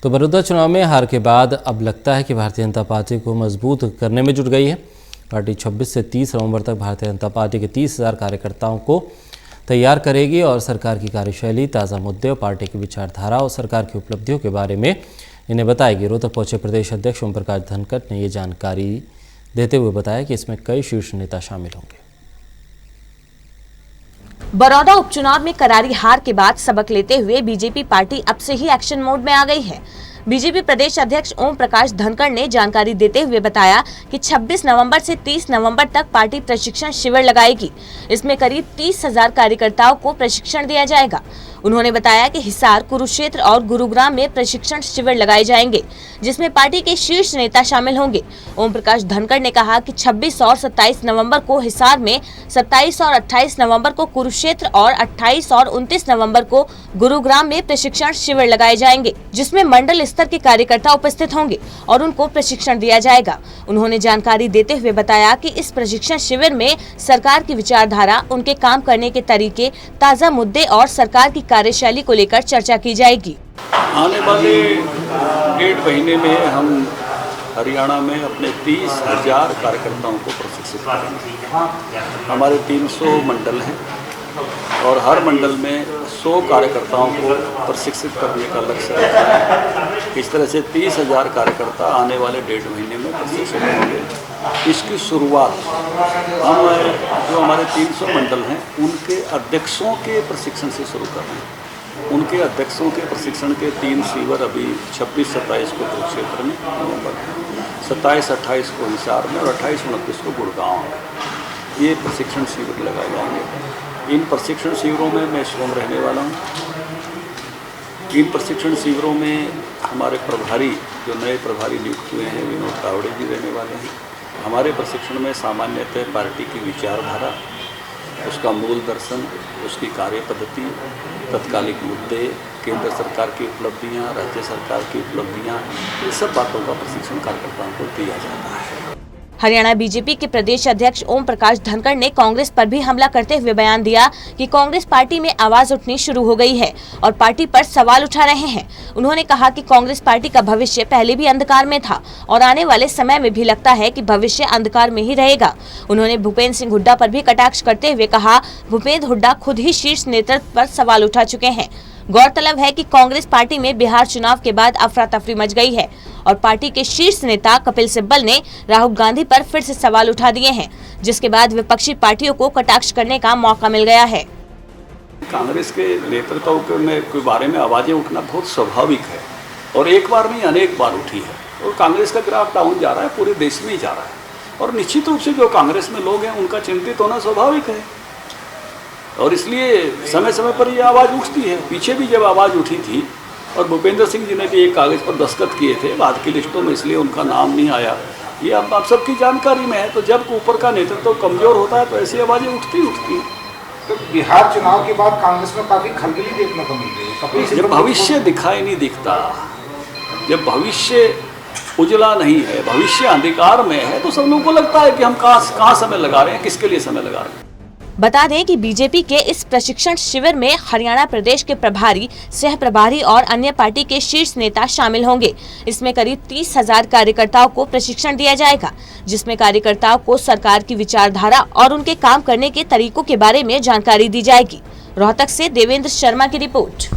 तो बड़ौदा चुनाव में हार के बाद अब लगता है कि भारतीय जनता पार्टी को मजबूत करने में जुट गई है। पार्टी 26 से 30 नवंबर तक भारतीय जनता पार्टी के 30,000 कार्यकर्ताओं को तैयार करेगी और सरकार की कार्यशैली, ताज़ा मुद्दे और पार्टी की विचारधारा और सरकार की उपलब्धियों के बारे में इन्हें बताएगी। रोहतक पहुंचे प्रदेश अध्यक्ष ओम प्रकाश धनखड़ ने ये जानकारी देते हुए बताया कि इसमें कई शीर्ष नेता शामिल होंगे। बड़ौदा उपचुनाव में करारी हार के बाद सबक लेते हुए बीजेपी पार्टी अब से ही एक्शन मोड में आ गई है। बीजेपी प्रदेश अध्यक्ष ओम प्रकाश धनखड़ ने जानकारी देते हुए बताया कि 26 नवंबर से 30 नवंबर तक पार्टी प्रशिक्षण शिविर लगाएगी। इसमें करीब 30,000 कार्यकर्ताओं को प्रशिक्षण दिया जाएगा। उन्होंने बताया कि हिसार, कुरुक्षेत्र और गुरुग्राम में प्रशिक्षण शिविर लगाए जाएंगे, जिसमें पार्टी के शीर्ष नेता शामिल होंगे। ओम प्रकाश धनखड़ ने कहा कि 26 और 27 नवंबर को हिसार में, 27 और 28 नवंबर को कुरुक्षेत्र और 28 और 29 नवंबर को गुरुग्राम में प्रशिक्षण शिविर लगाए जाएंगे, जिसमें मंडल स्तर के कार्यकर्ता उपस्थित होंगे और उनको प्रशिक्षण दिया जाएगा। उन्होंने जानकारी देते हुए बताया कि इस प्रशिक्षण शिविर में सरकार की विचारधारा, उनके काम करने के तरीके, ताज़ा मुद्दे और सरकार की कार्यशैली को लेकर चर्चा की जाएगी। आने वाले 1.5 महीने में हम हरियाणा में अपने 30,000 कार्यकर्ताओं को प्रशिक्षित करेंगे। हमारे 300 मंडल हैं और हर मंडल में 100 कार्यकर्ताओं को प्रशिक्षित करने का लक्ष्य रखा है। इस तरह से 30,000 कार्यकर्ता आने वाले 1.5 महीने में प्रशिक्षित होंगे। इसकी शुरुआत हम जो हमारे 300 मंडल हैं उनके अध्यक्षों के प्रशिक्षण से शुरू कर रहे हैं। उनके अध्यक्षों के प्रशिक्षण के 3 शिविर अभी 26-27 को कुरुक्षेत्र में नवंबर में, 27-28 को हिसार में और 28-29 को गुड़गांव में ये प्रशिक्षण शिविर लगाए जाएंगे। इन प्रशिक्षण शिविरों में मैं स्वयं रहने वाला हूँ। इन प्रशिक्षण शिविरों में हमारे प्रभारी, जो नए प्रभारी नियुक्त हुए हैं, विनोद तावड़े जी रहने वाले हैं। हमारे प्रशिक्षण में सामान्यतः पार्टी की विचारधारा, उसका मूल दर्शन, उसकी कार्य पद्धति, तत्कालिक मुद्दे, केंद्र सरकार की उपलब्धियां, राज्य सरकार की उपलब्धियां, ये सब बातों का प्रशिक्षण कार्यकर्ताओं को दिया जाता है। हरियाणा बीजेपी के प्रदेश अध्यक्ष ओम प्रकाश धनखड़ ने कांग्रेस पर भी हमला करते हुए बयान दिया कि कांग्रेस पार्टी में आवाज उठनी शुरू हो गई है और पार्टी पर सवाल उठा रहे हैं। उन्होंने कहा कि कांग्रेस पार्टी का भविष्य पहले भी अंधकार में था और आने वाले समय में भी लगता है कि भविष्य अंधकार में ही रहेगा। उन्होंने भूपेंद्र सिंह हुड्डा पर भी कटाक्ष करते हुए कहा, भूपेंद्र हुड्डा खुद ही शीर्ष नेतृत्व पर सवाल उठा चुके हैं। गौरतलब है कि कांग्रेस पार्टी में बिहार चुनाव के बाद अफरा तफरी मच गई है और पार्टी के शीर्ष नेता कपिल सिब्बल ने राहुल गांधी पर फिर से सवाल उठा दिए हैं, जिसके बाद विपक्षी पार्टियों को कटाक्ष करने का मौका मिल गया है। कांग्रेस के नेतृत्व के बारे में आवाजें उठना बहुत स्वाभाविक है और एक बार नहीं अनेक बार उठी है और कांग्रेस का ग्राफ डाउन जा रहा है, पूरे देश में ही जा रहा है और निश्चित रूप से जो कांग्रेस में लोग हैं उनका चिंतित होना स्वाभाविक है और इसलिए समय समय पर ये आवाज़ उठती है। पीछे भी जब आवाज़ उठी थी और भूपेंद्र सिंह जी ने भी एक कागज़ पर दस्तखत किए थे, बाद की लिस्टों में इसलिए उनका नाम नहीं आया, ये अब आप सबकी जानकारी में है। तो जब ऊपर का नेतृत्व कमज़ोर होता है तो ऐसी आवाज़ें उठती हैं। तो बिहार चुनाव के बाद कांग्रेस में काफ़ी खलबली देखने को मिल रही है। जब भविष्य दिखाई नहीं दिखता, जब भविष्य उजला नहीं है, भविष्य अंधकार में है, तो सब लोगों को लगता है कि हम कहाँ समय लगा रहे हैं, किसके लिए समय लगा रहे हैं। बता दें कि बीजेपी के इस प्रशिक्षण शिविर में हरियाणा प्रदेश के प्रभारी, सह प्रभारी और अन्य पार्टी के शीर्ष नेता शामिल होंगे। इसमें करीब 30,000 कार्यकर्ताओं को प्रशिक्षण दिया जाएगा, जिसमें कार्यकर्ताओं को सरकार की विचारधारा और उनके काम करने के तरीकों के बारे में जानकारी दी जाएगी। रोहतक से देवेंद्र शर्मा की रिपोर्ट।